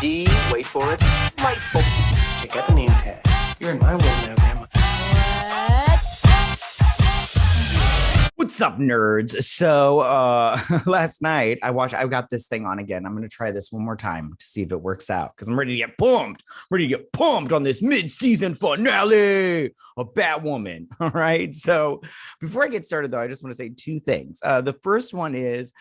D, wait for it, delightful. Check out the name tag. You're in my world now, Grandma. What's up, nerds? So last night I got this thing on again. I'm gonna try this one more time to see if it works out because I'm ready to get pumped. Ready to get pumped on this mid-season finale of Batwoman. All right. So before I get started, though, I just want to say two things. The first one is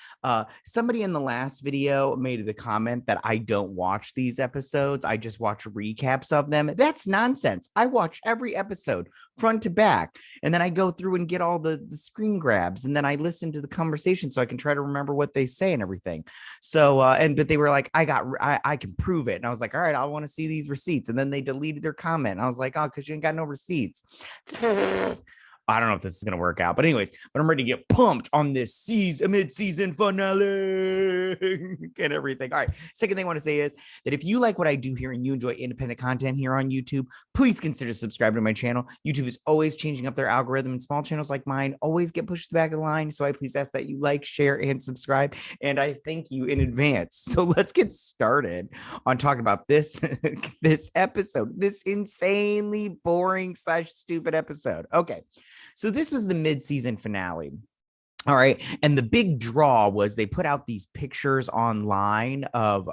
somebody in the last video made the comment that I don't watch these episodes. I just watch recaps of them. That's nonsense. I watch every episode front to back, and then I go through and get all the screen grabs, and then I listen to the conversation so I can try to remember what they say and everything. So but they were like, I can prove it, and I was like, all right, I want to see these receipts. And then they deleted their comment, and I was like, oh, because you ain't got no receipts. I don't know if this is going to work out, but anyways, but I'm ready to get pumped on this mid-season finale and everything. All right. Second thing I want to say is that if you like what I do here and you enjoy independent content here on YouTube, please consider subscribing to my channel. YouTube is always changing up their algorithm, and small channels like mine always get pushed to the back of the line. So I please ask that you like, share, and subscribe. And I thank you in advance. So let's get started on talking about this, this episode, this insanely boring / stupid episode. Okay. So this was the mid-season finale. All right. And the big draw was they put out these pictures online of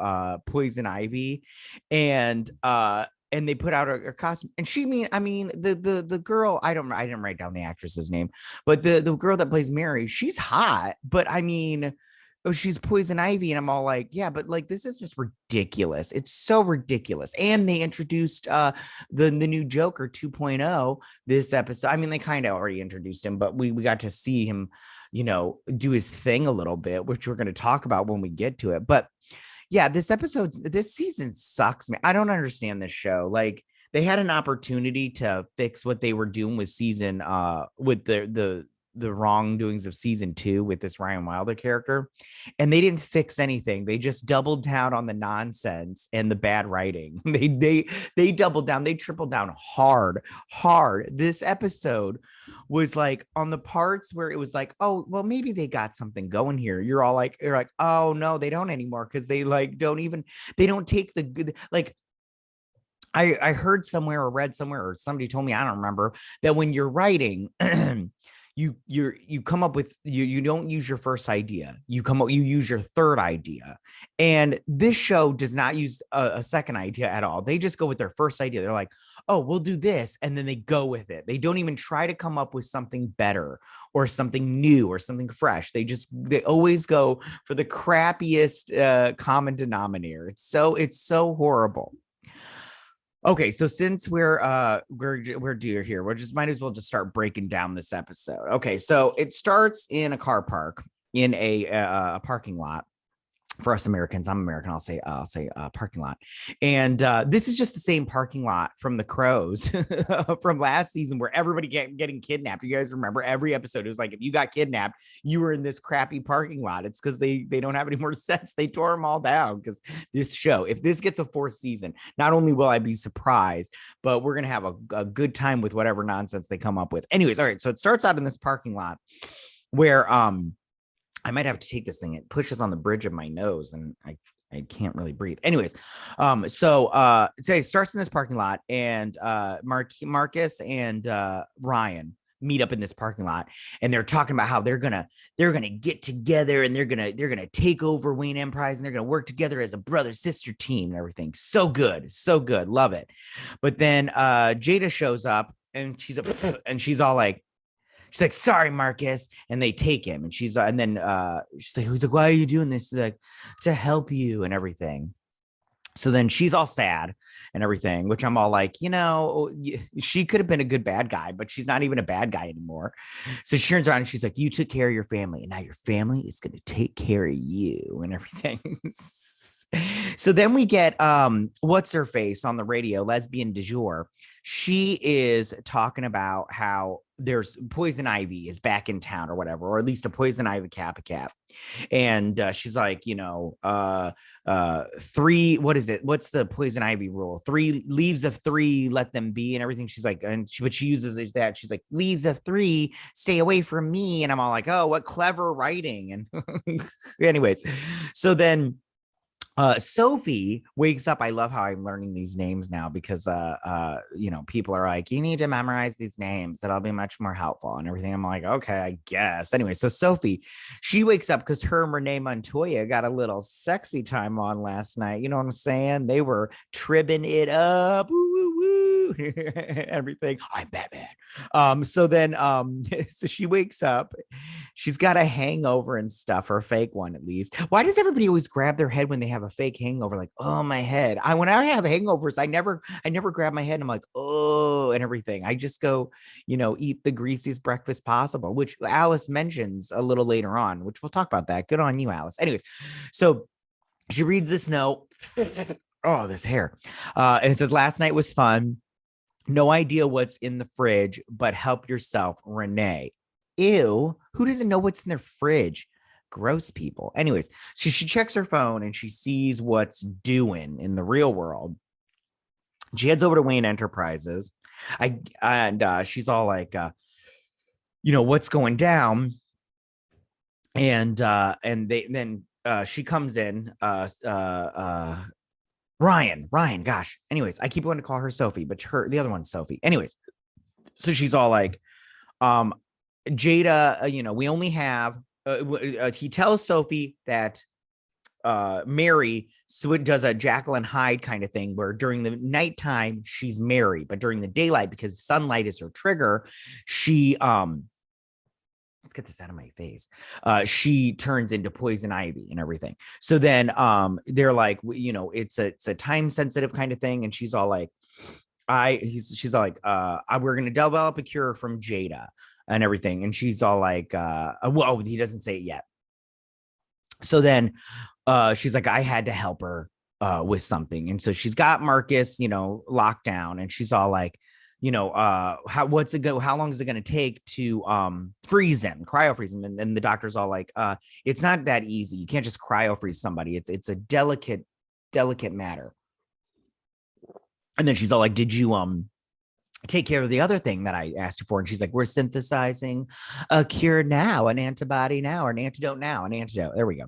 Poision Ivy, and they put out her costume. And the girl, I didn't write down the actress's name, but the girl that plays Mary, she's hot, but I mean, oh, she's Poison Ivy. And I'm all like, yeah, but like, this is just ridiculous. It's so ridiculous. And they introduced the new Joker 2.0 this episode. I mean, they kind of already introduced him, but we got to see him, you know, do his thing a little bit, which we're going to talk about when we get to it. But yeah, this season sucks, man. I don't understand this show. Like, they had an opportunity to fix what they were doing with season with the wrongdoings of season 2 with this Ryan Wilder character, and they didn't fix anything. They just doubled down on the nonsense and the bad writing. They doubled down, they tripled down hard. This episode was like, on the parts where it was like, oh, well, maybe they got something going here, you're like, oh no, they don't anymore, because they like they don't take the good, like, I heard somewhere or read somewhere, or somebody told me, I don't remember, that when you're writing, you come up with, you don't use your first idea, you use your third idea. And this show does not use a second idea at all. They just go with their first idea. They're like, oh, we'll do this, and then they go with it. They don't even try to come up with something better or something new or something fresh. They always go for the crappiest common denominator. It's so horrible. Okay, so since we're due here, might as well just start breaking down this episode. Okay, so it starts in a car park, in a parking lot. For us Americans, I'm American, I'll say parking lot. And this is just the same parking lot from The Crows from last season, where everybody getting kidnapped. You guys remember every episode, it was like, if you got kidnapped, you were in this crappy parking lot. It's because they don't have any more sets. They tore them all down, because this show, if this gets a 4th season, not only will I be surprised, but we're gonna have a good time with whatever nonsense they come up with. Anyways, all right, so it starts out in this parking lot where I might have to take this thing. It pushes on the bridge of my nose, and I can't really breathe. Anyways, so it starts in this parking lot, and Marcus and Ryan meet up in this parking lot, and they're talking about how they're gonna get together, and they're gonna take over Wayne Emprise, and they're gonna work together as a brother-sister team and everything. So good, love it. But then Jada shows up, and she's all like, sorry, Marcus. And they take him, and she's like, why are you doing this? She's like, to help you and everything. So then she's all sad and everything, which I'm all like, you know, she could have been a good bad guy, but she's not even a bad guy anymore. So she turns around and she's like, you took care of your family, and now your family is going to take care of you and everything. So then we get what's her face on the radio, lesbian du jour. She is talking about how there's Poison Ivy is back in town or whatever, or at least a Poison Ivy Cap. And she's like, you know, 3, what is it? What's the Poison Ivy rule? 3 leaves of 3, let them be, and everything. She's like, but she uses that. She's like, leaves of 3, stay away from me. And I'm all like, oh, what clever writing. And anyways, so then Sophie wakes up. I love how I'm learning these names now because people are like, you need to memorize these names. That'll be much more helpful and everything. I'm like, okay, I guess. Anyway, so Sophie, she wakes up because her and Renee Montoya got a little sexy time on last night. You know what I'm saying? They were tribbing it up. Woo, woo, woo. Everything. I'm Batman. So she wakes up. She's got a hangover and stuff, or a fake one at least. Why does everybody always grab their head when they have a fake hangover? Like, oh, my head. When I have hangovers, I never grab my head and I'm like, oh, and everything. I just go, eat the greasiest breakfast possible, which Alice mentions a little later on, which we'll talk about that. Good on you, Alice. Anyways, so she reads this note. Oh, this hair. And it says, last night was fun. No idea what's in the fridge, but help yourself, Renee. Ew, who doesn't know what's in their fridge? Gross people. Anyways, she checks her phone and she sees what's doing in the real world. She heads over to Wayne Enterprises. She's all like, what's going down? And she comes in. Ryan, gosh. Anyways, I keep wanting to call her Sophie, but the other one's Sophie. Anyways, so she's all like, Jada, we only have, he tells Sophie that Mary does a Jekyll and Hyde kind of thing where during the nighttime she's Mary, but during the daylight, because sunlight is her trigger, she let's get this out of my face. She turns into Poison Ivy and everything. So then they're like, it's a time sensitive kind of thing. And she's all like, she's all like, we're going to develop a cure from Jada and everything. And she's all like, whoa, he doesn't say it yet. So then she's like, I had to help her with something. And so she's got Marcus, locked down, and she's all like, how long is it going to take to freeze him, cryo freeze him? And the doctor's all like, it's not that easy. You can't just cryo freeze somebody. It's a delicate matter. And then she's all like, did you take care of the other thing that I asked you for? And she's like, we're synthesizing a cure now, an antibody now, or an antidote now, an antidote. There we go.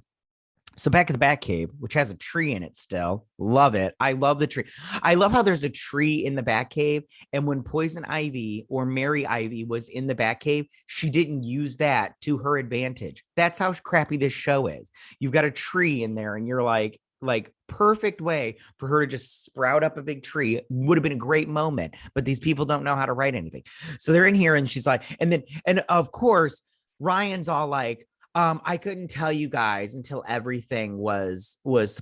So back at the Batcave, which has a tree in it still. Love it. I love the tree. I love how there's a tree in the Batcave. And when Poison Ivy or Mary Ivy was in the Batcave, she didn't use that to her advantage. That's how crappy this show is. You've got a tree in there and you're like perfect way for her to just sprout up a big tree. Would have been a great moment, but these people don't know how to write anything. So they're in here and she's like, and of course, Ryan's all like, I couldn't tell you guys until everything was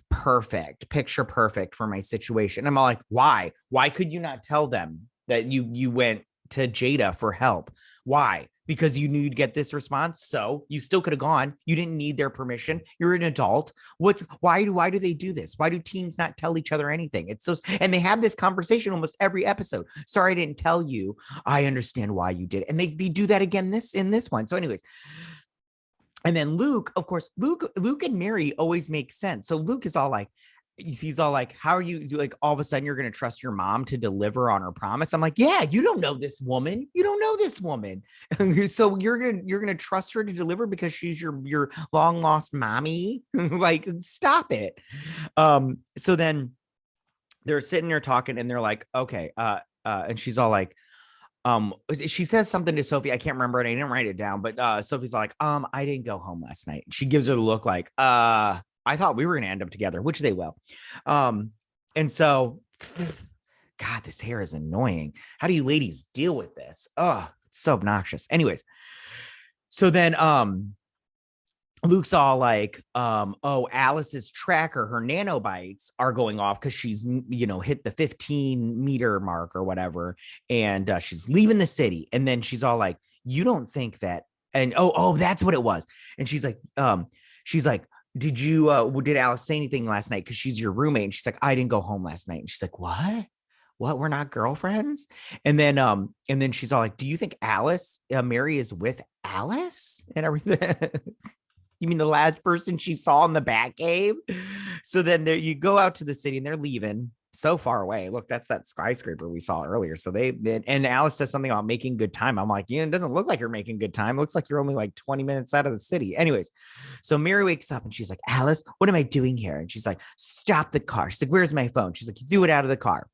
perfect, picture perfect for my situation. I'm all like, why? Why could you not tell them that you went to Jada for help? Why? Because you knew you'd get this response. So you still could have gone. You didn't need their permission. You're an adult. Why do they do this? Why do teens not tell each other anything? And they have this conversation almost every episode. Sorry, I didn't tell you. I understand why you did it. And they do that again in this one. So anyways, and then Luke, of course, Luke and Mary always make sense. So Luke is all like, he's all like, how are you, like, all of a sudden you're going to trust your mom to deliver on her promise? I'm like, yeah, you don't know this woman. You don't know this woman. So you're going to trust her to deliver because she's your long lost mommy. Like, stop it. So then they're sitting there talking and they're like, okay. And she's all like, she says something to Sophie. I can't remember it. I didn't write it down, but Sophie's like, I didn't go home last night. She gives her the look like, I thought we were going to end up together, which they will. And so, God, this hair is annoying. How do you ladies deal with this? Oh, it's so obnoxious. Anyways, so then, Luke's all like, Alice's tracker, her nanobites are going off because she's, hit the 15-meter mark or whatever. And she's leaving the city. And then she's all like, you don't think that. And that's what it was. And she's like, did Alice say anything last night? Because she's your roommate. And she's like, I didn't go home last night. And she's like, what? We're not girlfriends? And then she's all like, do you think Mary is with Alice and everything? You mean the last person she saw in the Batcave? So then you go out to the city and they're leaving. so far away. Look, that's that skyscraper we saw earlier. So and Alice says something about making good time. I'm like, it doesn't look like you're making good time. It looks like you're only like 20 minutes out of the city. Anyways, so Mary wakes up and she's like, Alice, what am I doing here? And she's like, stop the car. She's like, where's my phone? She's like, you threw it out of the car.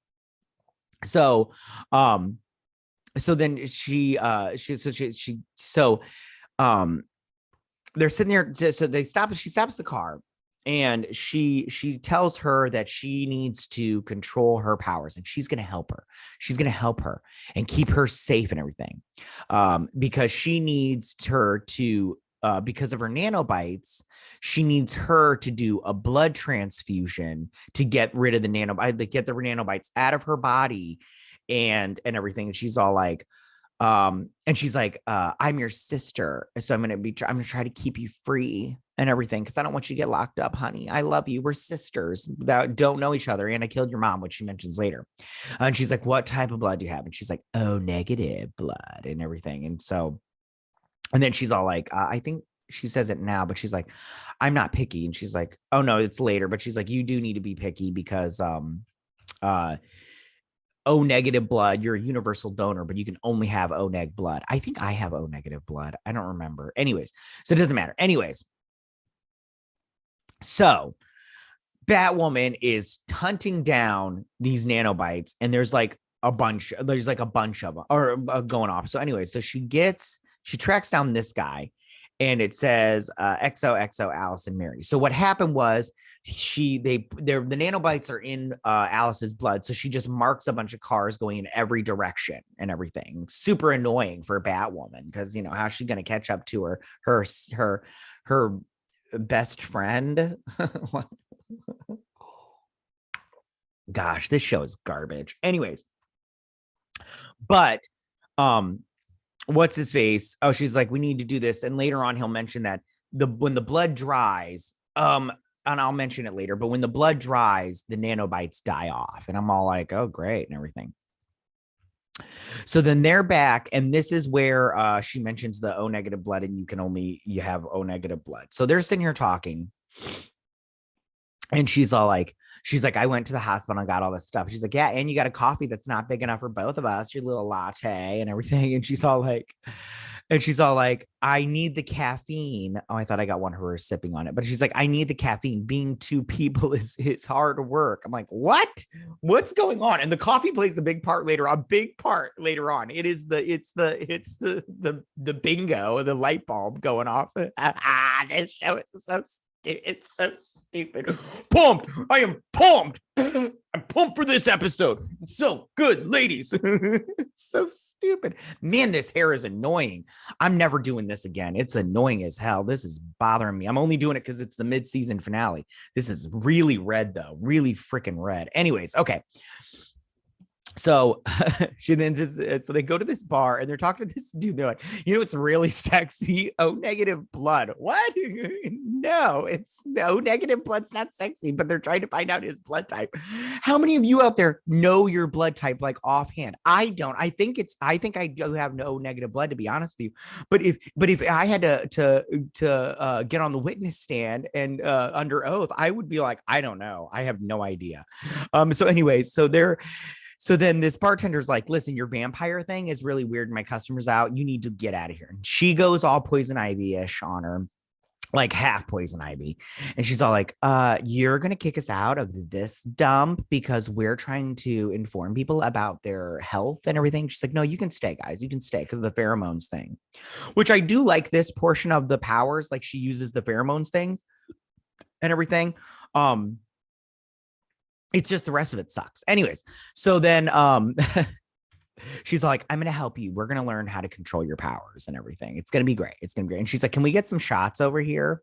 So, so then they're sitting there. So she stops the car. And she tells her that she needs to control her powers, and she's going to help her. She's going to help her and keep her safe and everything, because she needs her to, because of her nanobites, she needs her to do a blood transfusion to get rid of the nanobites out of her body, and everything. And she's all like, and she's like, I'm your sister, so I'm gonna try to keep you free and everything, because I don't want you to get locked up, honey. I love you. We're sisters that don't know each other, and I killed your mom, which she mentions later. And she's like, what type of blood do you have? And she's like, O negative blood and everything. And so, and then she's all like, I think she says it now, but she's like, I'm not picky. And she's like, oh no, it's later. But she's like, you do need to be picky because O negative blood, you're a universal donor, but you can only have O neg blood. I think I have O negative blood. I don't remember. Anyways, so it doesn't matter. Anyways, so Batwoman is hunting down these nanobites, and there's like a bunch of them or going off. So anyway, so she tracks down this guy, and it says XOXO Alice and Mary. So what happened was the nanobites are in Alice's blood, so she just marks a bunch of cars going in every direction and everything. Super annoying for Batwoman, because how's she going to catch up to her best friend? Gosh, this show is garbage. Anyways, but what's his face? Oh, she's like, we need to do this. And later on, he'll mention that when the blood dries, and I'll mention it later, but when the blood dries, the nanobites die off. And I'm all like, oh, great, and everything. So then they're back, and this is where she mentions the O negative blood, and you have O negative blood. So they're sitting here talking, and she's like, I went to the hospital and got all this stuff. She's like, yeah, and you got a coffee that's not big enough for both of us, your little latte and everything. And she's all like, I need the caffeine. Oh, I thought I got one of her sipping on it, but she's like, I need the caffeine. Being two people is hard work. I'm like, what's going on? And the coffee plays a big part later on. It is the bingo, the light bulb going off. This show is so it's so stupid. Pumped. I am pumped. I'm pumped for this episode. It's so good, ladies. It's so stupid. Man, this hair is annoying. I'm never doing this again. It's annoying as hell. This is bothering me. I'm only doing it because it's the mid-season finale. This is really red, though. Really freaking red. Anyways, okay. So so they go to this bar, and they're talking to this dude. They're like, it's really sexy. O negative blood. What? No, it's O negative blood's not sexy, but they're trying to find out his blood type. How many of you out there know your blood type, like offhand? I don't. I think I do have no negative blood, to be honest with you. But if I had to get on the witness stand and under oath, I would be like, I don't know. I have no idea. So anyways, so then this bartender's like, listen, your vampire thing is really weird. My customer's out. You need to get out of here. And she goes all Poison Ivy-ish on her, like half Poison Ivy. And she's all like, you're going to kick us out of this dump because we're trying to inform people about their health and everything. She's like, no, you can stay, guys. You can stay because of the pheromones thing, which I do like this portion of the powers. Like she uses the pheromones things and everything. It's just the rest of it sucks. Anyways, so then she's like, I'm going to help you. We're going to learn how to control your powers and everything. It's going to be great. It's going to be great. And she's like, can we get some shots over here?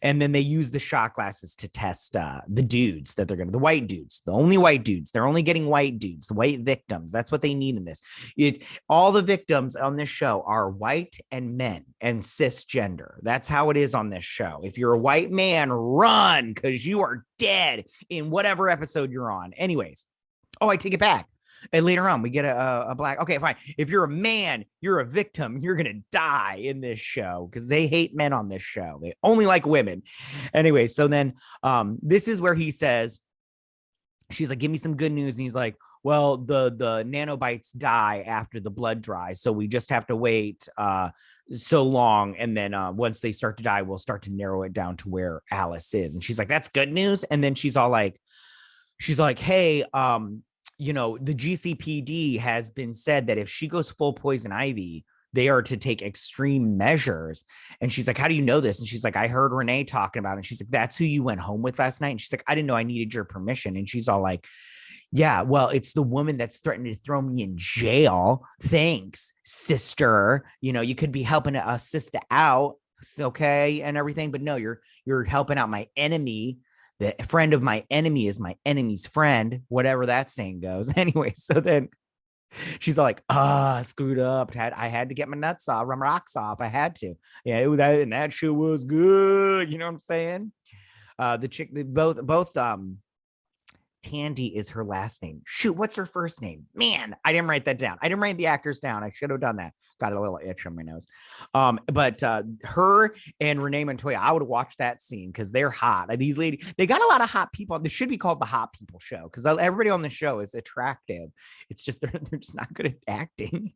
And then they use the shot glasses to test the dudes that the white dudes, the only white dudes. They're only getting white dudes, the white victims. That's what they need in this. All the victims on this show are white and men and cisgender. That's how it is on this show. If you're a white man, run, because you are dead in whatever episode you're on. Anyways. Oh, I take it back. And later on, we get a black. Okay, fine. If you're a man, you're a victim. You're going to die in this show because they hate men on this show. They only like women. Anyway, so then this is where he says, She's like, give me some good news. And he's like, well, the nanobites die after the blood dries. So we just have to wait so long. And then once they start to die, we'll start to narrow it down to where Alice is. And she's like, that's good news. And then she's like, hey, you know, the GCPD has been said that if she goes full Poison Ivy, they are to take extreme measures. And she's like, how do you know this? And she's like, I heard Renee talking about it. And she's like, that's who you went home with last night. And she's like, I didn't know I needed your permission. And she's all like, yeah, well, it's the woman that's threatening to throw me in jail. Thanks, sister. You know, you could be helping a sister out, okay, and everything. But no, you're helping out my enemy. The friend of my enemy is my enemy's friend, whatever that saying goes. Anyway, so then she's all like, I screwed up. I had to get my nuts off, my rocks off. I had to. Yeah, and that shit was good. You know what I'm saying? The chick, both Tandy is her last name. Shoot, what's her first name? Man, I didn't write that down. I didn't write the actors down. I should have done that. Got a little itch on my nose. But her and Renee Montoya, I would watch that scene because they're hot. These ladies, they got a lot of hot people. This should be called the Hot People Show because everybody on the show is attractive. It's just they're just not good at acting.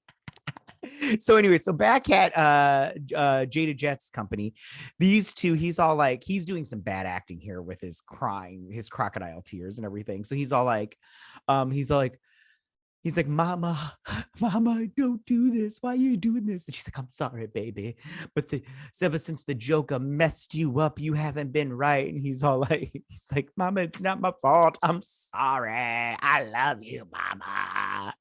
So anyway, so back at Jada Jet's company, these two, he's all like, he's doing some bad acting here with his crying, his crocodile tears and everything. So he's like, mama, don't do this. Why are you doing this? And she's like, I'm sorry, baby. But ever since the Joker messed you up, you haven't been right. And he's like, mama, it's not my fault. I'm sorry. I love you, mama.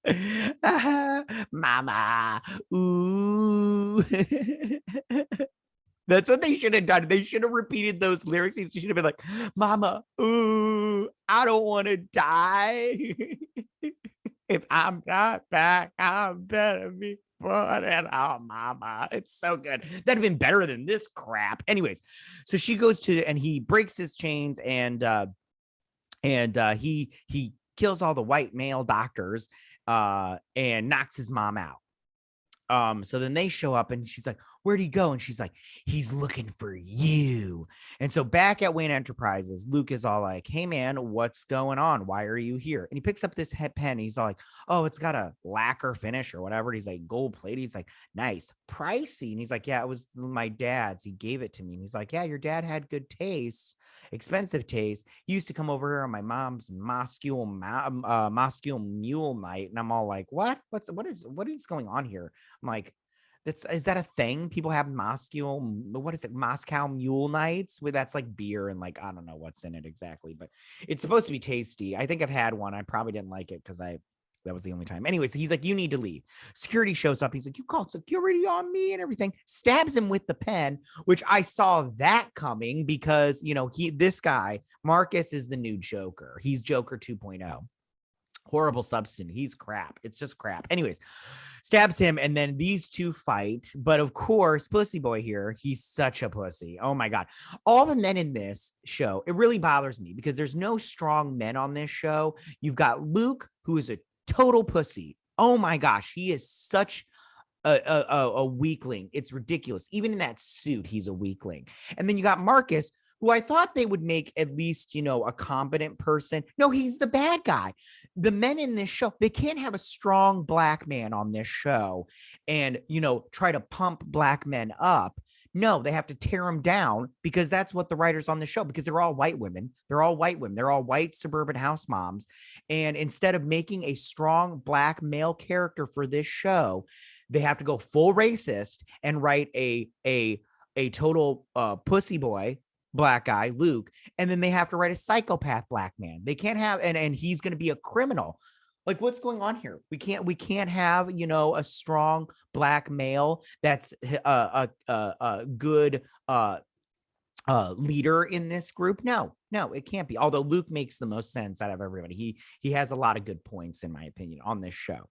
Mama. Ooh. That's what they should have done. They should have repeated those lyrics. He should have been like, mama, ooh, I don't want to die. If I'm not back, I better be born. And oh, mama, it's so good. That'd have been better than this crap. Anyways, so she goes and he breaks his chains and he kills all the white male doctors and knocks his mom out. So then they show up and she's like, where'd he go? And she's like, he's looking for you. And so back at Wayne Enterprises, Luke is all like, hey man, what's going on? Why are you here? And he picks up this pen. He's all like, oh, it's got a lacquer finish or whatever. He's like, gold plate. He's like, nice, pricey. And he's like, yeah, it was my dad's. He gave it to me. And he's like, yeah, your dad had good taste, expensive taste. He used to come over here on my mom's Moscow Mule night. And I'm all like, what is going on here? I'm like, is that a thing? People have Moscow Mule nights where that's like beer and like, I don't know what's in it exactly, but it's supposed to be tasty. I think I've had one. I probably didn't like it because that was the only time. Anyway, so he's like, you need to leave. Security shows up. He's like, you called security on me and everything. Stabs him with the pen, which I saw that coming because, you know, this guy, Marcus, is the new Joker. He's Joker 2.0. Horrible substance. He's crap. It's just crap. Anyways, stabs him, and then these two fight. But of course, Pussy Boy here, he's such a pussy. Oh my God. All the men in this show, it really bothers me because there's no strong men on this show. You've got Luke, who is a total pussy. Oh my gosh, he is such a weakling. It's ridiculous. Even in that suit, he's a weakling. And then you got Marcus, who I thought they would make at least, you know, a competent person. No, he's the bad guy. The men in this show, they can't have a strong black man on this show and, you know, try to pump black men up. No, they have to tear them down because that's what the writers on the show, because they're all white women. They're all white women. They're all white suburban house moms. And instead of making a strong black male character for this show, they have to go full racist and write a total pussy boy black guy, Luke, and then they have to write a psychopath black man. They can't have, and he's going to be a criminal. Like, what's going on here? We can't have, you know, a strong black male that's a good leader in this group. No, it can't be. Although Luke makes the most sense out of everybody. He has a lot of good points, in my opinion, on this show.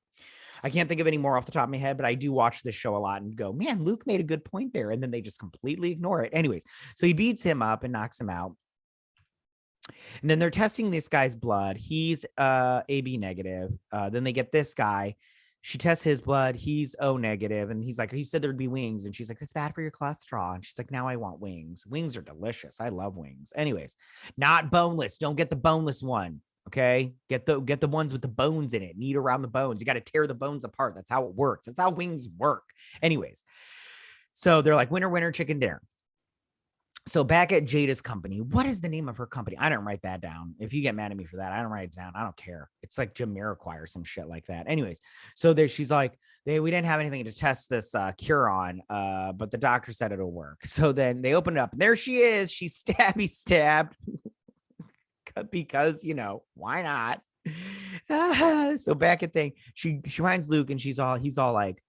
I can't think of any more off the top of my head, but I do watch this show a lot and go, man, Luke made a good point there. And then they just completely ignore it. Anyways, so he beats him up and knocks him out. And then they're testing this guy's blood. He's AB negative. Then they get this guy. She tests his blood. He's O negative. And he's like, you said there'd be wings. And she's like, that's bad for your cholesterol. And she's like, now I want wings. Wings are delicious. I love wings. Anyways, not boneless. Don't get the boneless one. Okay, get the ones with the bones in it. Knead around the bones. You got to tear the bones apart. That's how it works. That's how wings work. Anyways, so they're like winner, winner, chicken dinner. So back at Jada's company, what is the name of her company? I didn't write that down. If you get mad at me for that, I don't write it down. I don't care. It's like Jamiroquai or some shit like that. Anyways, so there she's like, we didn't have anything to test this cure on, but the doctor said it'll work. So then they open it up, and there she is. She's stabbed because, why not? So back at thing, she finds Luke, and he's all like,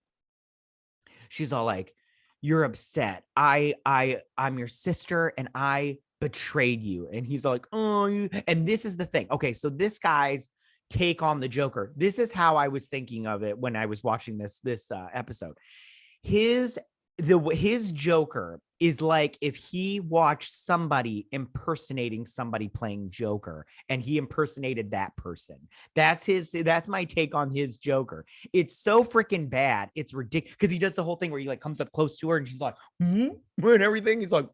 you're upset. I'm your sister, and I betrayed you. And he's like, oh, and this is the thing. Okay, so this guy's take on the Joker. This is how I was thinking of it when I was watching this episode. His Joker is like if he watched somebody impersonating somebody playing Joker and he impersonated that person. That's my take on his Joker. It's so freaking bad. It's ridiculous because he does the whole thing where he like comes up close to her and she's like, and everything. He's like,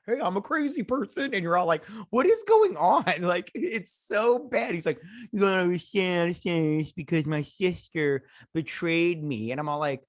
hey, I'm a crazy person. And you're all like, what is going on? Like, it's so bad. He's like, you don't understand because my sister betrayed me. And I'm all like,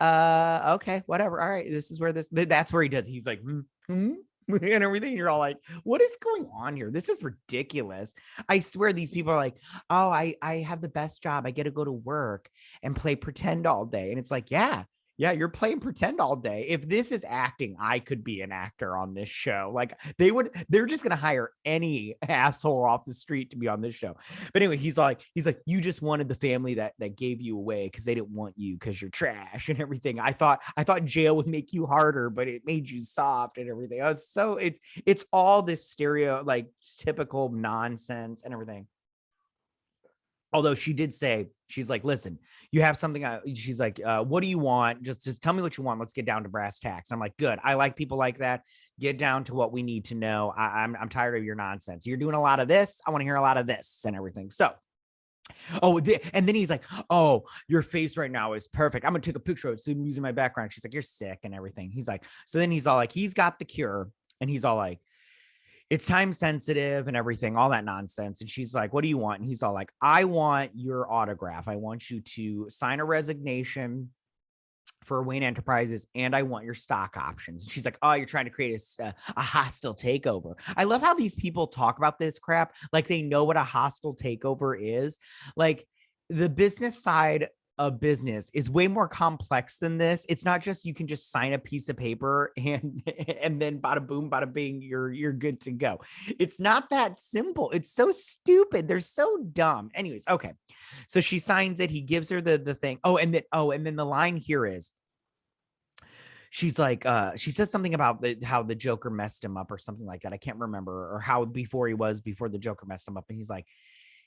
okay, whatever. All right. This is where that's where he does. He's like, and everything. You're all like, what is going on here? This is ridiculous. I swear these people are like, oh, I have the best job. I get to go to work and play pretend all day. And it's like, yeah, you're playing pretend all day. If this is acting, I could be an actor on this show. Like they're just going to hire any asshole off the street to be on this show. But anyway, he's like, you just wanted the family that gave you away because they didn't want you because you're trash and everything. I thought jail would make you harder, but it made you soft and everything. So it's all this stereo, like typical nonsense and everything. Although she did say, she's like, listen, you have something. She's like, what do you want? Just tell me what you want. Let's get down to brass tacks. I'm like, good. I like people like that. Get down to what we need to know. I'm tired of your nonsense. You're doing a lot of this. I want to hear a lot of this and everything. So, and then he's like, oh, your face right now is perfect. I'm going to take a picture of it. So I'm using my background. She's like, you're sick and everything. He's like, so then he's all like, he's got the cure. And he's all like, it's time sensitive and everything, all that nonsense. And she's like, what do you want? And he's all like, I want your autograph. I want you to sign a resignation for Wayne Enterprises, and I want your stock options. And she's like, oh, you're trying to create a hostile takeover. I love how these people talk about this crap like they know what a hostile takeover is. Like the business side of business is way more complex than this. It's not just you can just sign a piece of paper and then bada boom, bada bing, you're good to go. It's not that simple. It's so stupid. They're so dumb. Anyways, okay. So she signs it. He gives her the thing. And then the line here is, she's like, she says something about how the Joker messed him up or something like that. I can't remember, or how before the Joker messed him up. And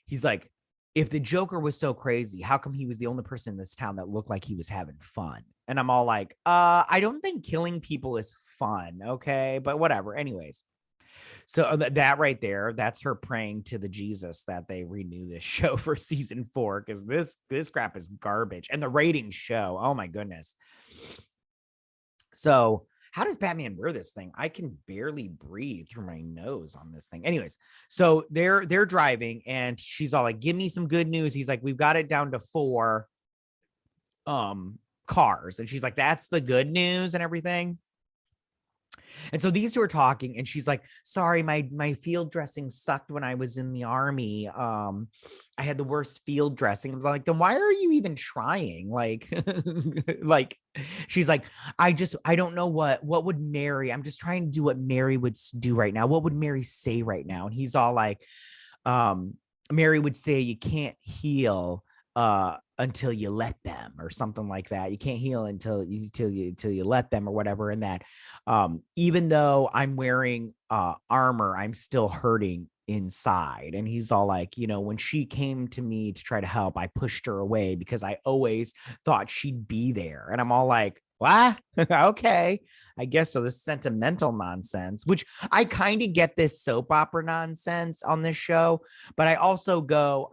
he's like, if the Joker was so crazy, how come he was the only person in this town that looked like he was having fun? And I'm all like, I don't think killing people is fun. Okay. But whatever. Anyways. So that right there, that's her praying to the Jesus that they renew this show for season 4. Cause this crap is garbage, and the ratings show. Oh my goodness. So how does Batman wear this thing? I can barely breathe through my nose on this thing. Anyways, so they're driving, and she's all like, give me some good news. He's like, we've got it down to 4 cars. And she's like, that's the good news and everything. And so these two are talking, and she's like, sorry, my field dressing sucked when I was in the army. I had the worst field dressing. I was like, then why are you even trying? Like, like, she's like, I don't know what would Mary, I'm just trying to do what Mary would do right now. What would Mary say right now? And he's all like, Mary would say, you can't heal until you let them, or something like that. You can't heal until you let them, or whatever. And that even though I'm wearing armor, I'm still hurting inside. And he's all like, when she came to me to try to help, I pushed her away because I always thought she'd be there. And I'm all like, what? Okay, I guess so. This sentimental nonsense, which I kind of get this soap opera nonsense on this show, but I also go,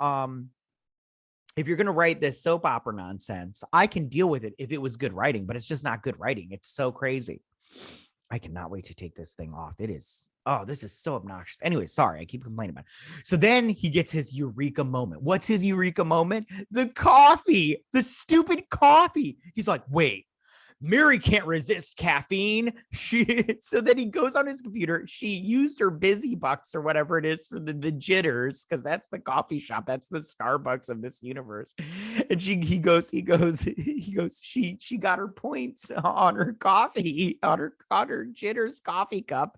if you're going to write this soap opera nonsense, I can deal with it if it was good writing, but it's just not good writing. It's so crazy. I cannot wait to take this thing off. It is Oh, this is so obnoxious. Anyway, sorry, I keep complaining about it. So then he gets his Eureka moment. What's his Eureka moment? The coffee, the stupid coffee. He's like, wait, Mary can't resist caffeine. So then he goes on his computer. She used her busy bucks or whatever it is for the jitters, because that's the coffee shop. That's the Starbucks of this universe. And he goes, she got her points on her coffee, on her jitters coffee cup.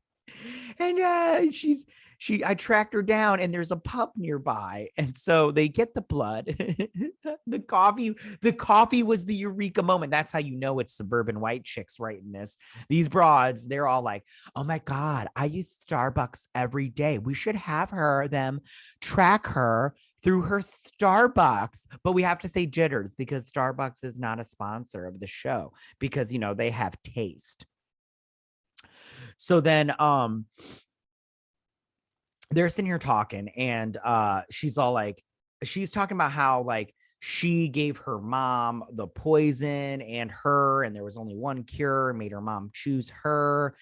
And I tracked her down, and there's a pub nearby. And so they get the blood. The coffee was the Eureka moment. That's how you know it's suburban white chicks writing this. These broads, they're all like, oh my God, I use Starbucks every day. We should have them track her through her Starbucks. But we have to say jitters, because Starbucks is not a sponsor of the show, because, you know, they have taste. So then they're sitting here talking, and she's talking about how like she gave her mom the poison and there was only one cure, made her mom choose her.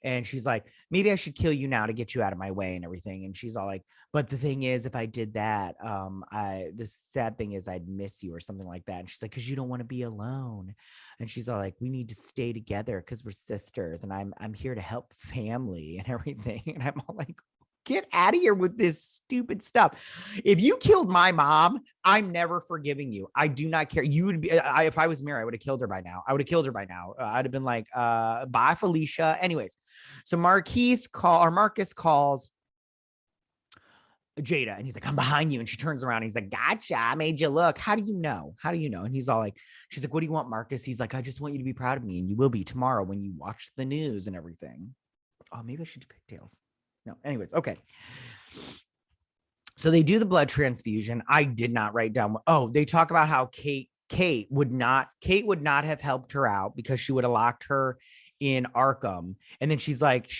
And she's like, maybe I should kill you now to get you out of my way and everything. And she's all like, but the thing is, if I did that, the sad thing is I'd miss you or something like that. And she's like, because you don't want to be alone. And she's all like, we need to stay together because we're sisters, and I'm here to help family and everything. And I'm all like, get out of here with this stupid stuff. If you killed my mom, I'm never forgiving you. I do not care. You would be, if I was Mary, I would have killed her by now. I'd have been like, bye, Felicia. Anyways, so Marcus calls Jada, and he's like, I'm behind you. And she turns around, and he's like, gotcha, I made you look. How do you know? And he's all like, she's like, what do you want, Marcus? He's like, I just want you to be proud of me, and you will be tomorrow when you watch the news and everything. Oh, maybe I should do pigtails. No, anyways, okay. So they do the blood transfusion. I did not write down. Oh, they talk about how Kate would not have helped her out because she would have locked her in Arkham. And then she's like,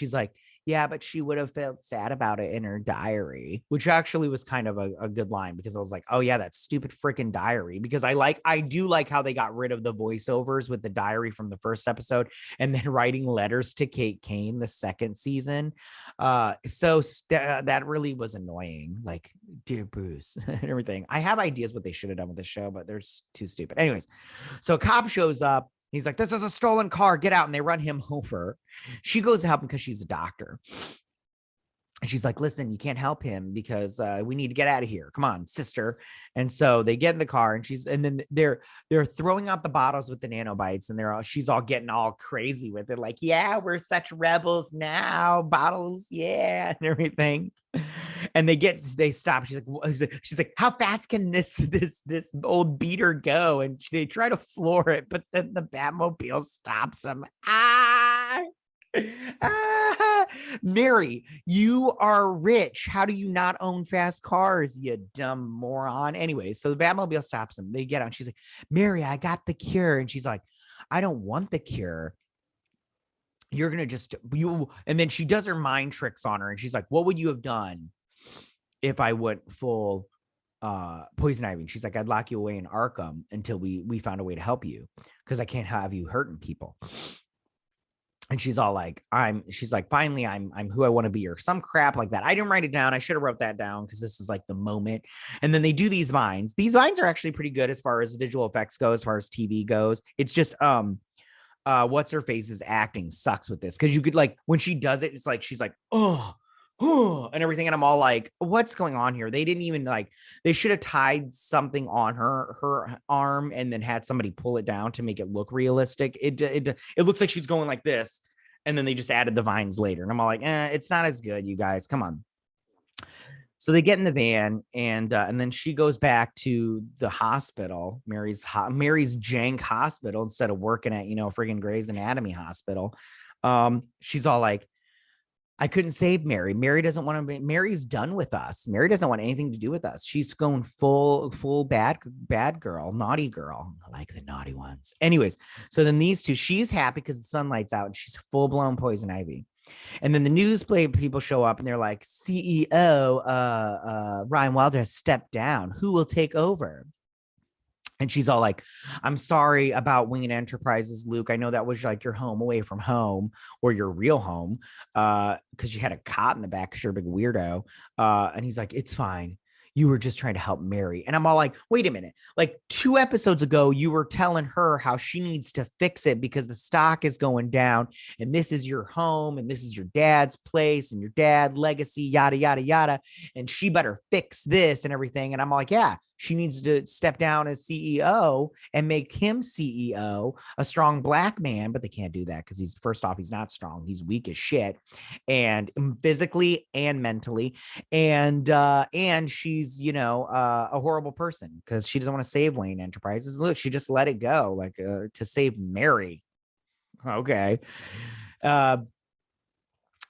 yeah, but she would have felt sad about it in her diary, which actually was kind of a good line, because I was like, oh yeah, that stupid freaking diary. Because I do like how they got rid of the voiceovers with the diary from the first episode, and then writing letters to Kate Kane the second season. That really was annoying. Like, dear Bruce and everything. I have ideas what they should have done with the show, but they're too stupid. Anyways, so a cop shows up. He's like, this is a stolen car. Get out. And they run him over. She goes to help him because she's a doctor. And she's like, listen, you can't help him because we need to get out of here. Come on, sister. And so they get in the car, and then they're throwing out the bottles with the nanobites, and she's all getting all crazy with it. Like, yeah, we're such rebels now. Bottles. Yeah. And everything. And they stop. She's like, how fast can this old beater go? And they try to floor it, but then the Batmobile stops them. Mary, you are rich. How do you not own fast cars, you dumb moron? Anyway, so the Batmobile stops them. They get out. She's like, Mary, I got the cure. And she's like, I don't want the cure. You're going to and then she does her mind tricks on her. And she's like, what would you have done if I went full Poison Ivy? And she's like, I'd lock you away in Arkham until we found a way to help you, because I can't have you hurting people. And she's all like, finally, I'm who I want to be, or some crap like that. I didn't write it down. I should have wrote that down, because this is like the moment. And then they do these vines. These vines are actually pretty good as far as visual effects go, as far as TV goes. It's just, what's her face's acting sucks with this, because you could, like, when she does it, it's like she's like, oh, and everything, and I'm all like, what's going on here? They didn't even, like, they should have tied something on her arm and then had somebody pull it down to make it look realistic. It looks like she's going like this, and then they just added the vines later, and I'm all like, it's not as good, you guys, come on. So they get in the van, and then she goes back to the hospital, Mary's jank hospital, instead of working at, friggin' Grey's Anatomy hospital. She's all like, I couldn't save Mary. Mary doesn't want to be. Mary's done with us. Mary doesn't want anything to do with us. She's going full bad girl, naughty girl. I like the naughty ones. Anyways, so then these two, she's happy because the sunlight's out, and she's full blown Poison Ivy. And then the news people show up, and they're like, CEO Ryan Wilder has stepped down. Who will take over? And she's all like, I'm sorry about Winged Enterprises, Luke. I know that was like your home away from home, or your real home, because you had a cot in the back because you're a big weirdo. And he's like, it's fine. You were just trying to help Mary. And I'm all like, wait a minute. Like 2 episodes ago, you were telling her how she needs to fix it because the stock is going down. And this is your home. And this is your dad's place and your dad legacy, yada, yada, yada. And she better fix this and everything. And I'm like, yeah, she needs to step down as CEO and make him CEO, a strong black man. But they can't do that because he's, first off, he's not strong. He's weak as shit, and physically and mentally. And she's, a horrible person because she doesn't want to save Wayne Enterprises. Look, she just let it go, like, to save Mary. Okay.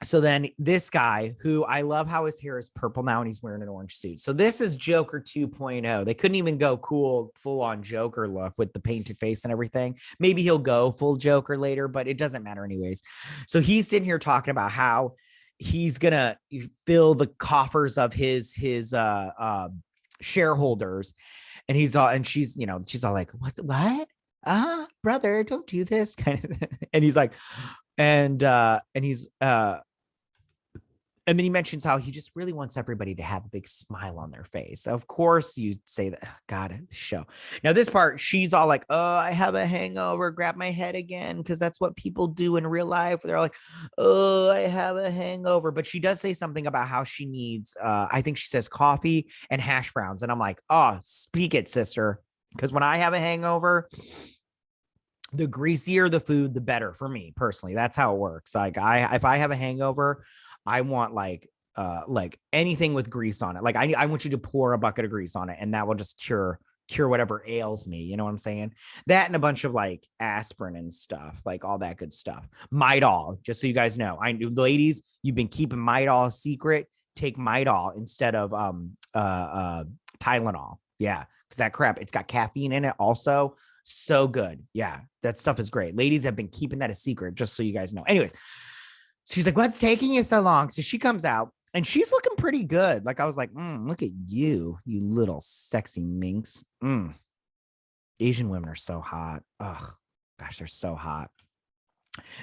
So then this guy, who I love how his hair is purple now and he's wearing an orange suit. So this is Joker 2.0. They couldn't even go cool, full on Joker look with the painted face and everything. Maybe he'll go full Joker later, but it doesn't matter anyways. So he's sitting here talking about how he's going to fill the coffers of his shareholders. And he's all, and she's all like, what? Brother, don't do this kind of. And he's like, and then he mentions how he just really wants everybody to have a big smile on their face. Of course, you say that. God, show. Now, this part, she's all like, oh, I have a hangover. Grab my head again. Because that's what people do in real life. They're like, oh, I have a hangover. But she does say something about how she needs, I think she says coffee and hash browns. And I'm like, oh, speak it, sister. Because when I have a hangover, the greasier the food, the better for me personally. That's how it works. Like if I have a hangover, I want like anything with grease on it. Like I want you to pour a bucket of grease on it, and that will just cure whatever ails me. You know what I'm saying? That and a bunch of like aspirin and stuff, like all that good stuff. Midol, just so you guys know. Ladies, you've been keeping Midol a secret. Take Midol instead of Tylenol. Yeah, because that crap, it's got caffeine in it also. So good. Yeah, that stuff is great. Ladies have been keeping that a secret, just so you guys know. Anyways, she's like, what's taking you so long? So she comes out and she's looking pretty good. Like I was like, look at you little sexy minx. Asian women are so hot. Ugh, gosh, they're so hot.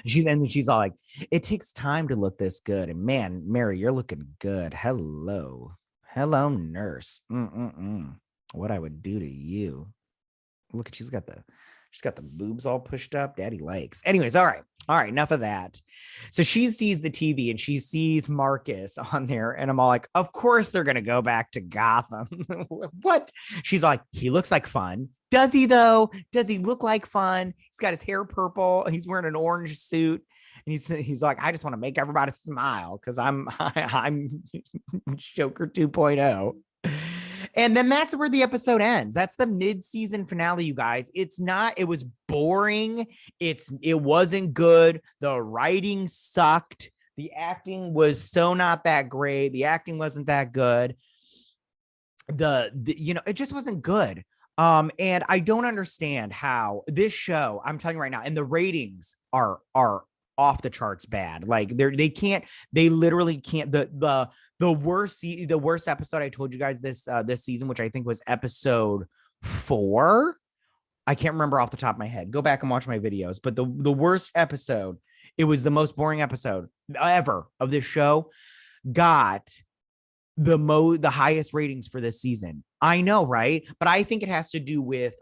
She's all like, it takes time to look this good. And man, Mary, you're looking good. Hello, nurse. What I would do to you. Look at, she's got the boobs all pushed up. Daddy likes. Anyways, all right. Enough of that. So she sees the TV and she sees Marcus on there, and I'm all like, of course they're gonna go back to Gotham. What? She's like, he looks like fun. Does he though? Does he look like fun? He's got his hair purple. He's wearing an orange suit. And he's like, I just want to make everybody smile because I'm Joker 2.0. And then that's where the episode ends. That's the mid-season finale, you guys. It was boring. It wasn't good. The writing sucked. The acting was so not that great. The acting wasn't that good. It just wasn't good. And I don't understand how this show, I'm telling you right now, and the ratings are off the charts bad. Like they literally can't. The worst episode I told you guys this season, which I think was episode 4. I can't remember off the top of my head. Go back and watch my videos. But the worst episode, it was the most boring episode ever of this show, got the highest ratings for this season. I know, right? But I think it has to do with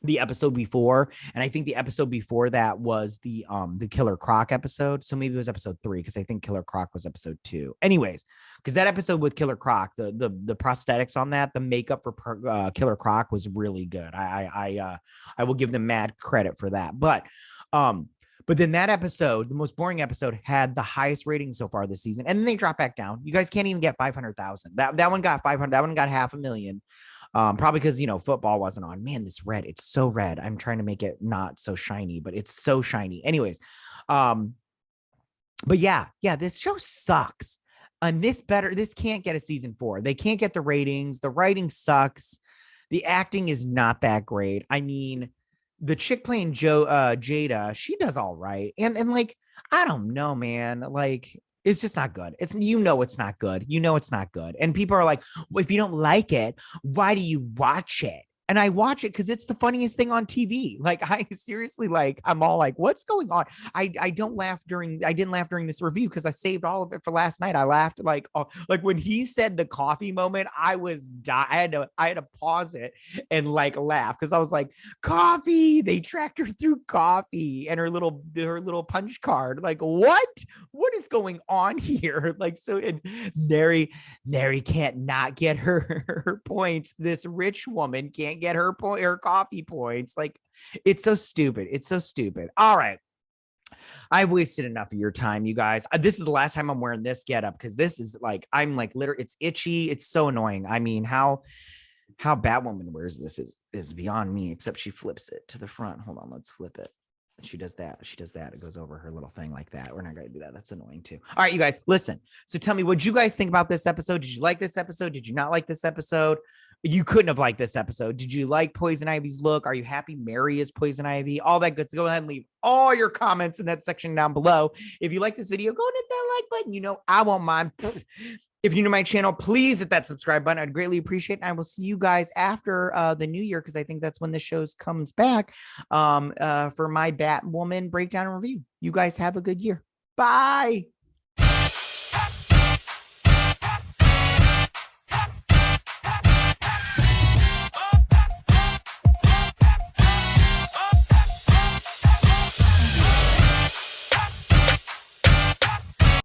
the episode before, and I think the episode before that was the Killer Croc episode. So maybe it was episode 3, because I think Killer Croc was episode 2. Anyways, because that episode with Killer Croc, the prosthetics on that, the makeup for Killer Croc was really good. I will give them mad credit for that. But then that episode, the most boring episode, had the highest rating so far this season, and then they dropped back down. You guys can't even get 500,000. That one got 500. That one got 500,000. Probably because, football wasn't on. Man, this red, it's so red. I'm trying to make it not so shiny, but it's so shiny. Anyways, but yeah, this show sucks. And this can't get a season 4. They can't get the ratings. The writing sucks. The acting is not that great. I mean, the chick playing Jada, she does all right. And like, I don't know, man. Like, it's just not good. It's not good. It's not good. And people are like, well, if you don't like it, why do you watch it? and I watch it because it's the funniest thing on TV. Like I seriously, like I'm all like, what's going on? I didn't laugh during this review because I saved all of it for last night. I laughed like when he said the coffee moment, I had to pause it and like laugh because I was like, coffee. They tracked her through coffee and her little punch card. Like what is going on here? Like so, and Neri can't not get her points. This rich woman can't get her coffee points. Like it's so stupid. It's so stupid. All right. I've wasted enough of your time, you guys. This is the last time I'm wearing this getup because this is like, I'm like literally, it's itchy. It's so annoying. I mean, how Batwoman wears this is beyond me, except she flips it to the front. Hold on, let's flip it. She does that. It goes over her little thing like that. We're not going to do that. That's annoying too. All right, you guys, listen. So tell me, what you guys think about this episode? Did you like this episode? Did you not like this episode? You couldn't have liked this episode. Did you like Poison Ivy's look? Are you happy Mary is Poison Ivy? All that good. So go ahead and leave all your comments in that section down below. If you like this video, go and hit that like button. You know, I won't mind. If you're new to my channel, please hit that subscribe button. I'd greatly appreciate it. And I will see you guys after the new year, because I think that's when the show comes back for my Batwoman breakdown and review. You guys have a good year. Bye.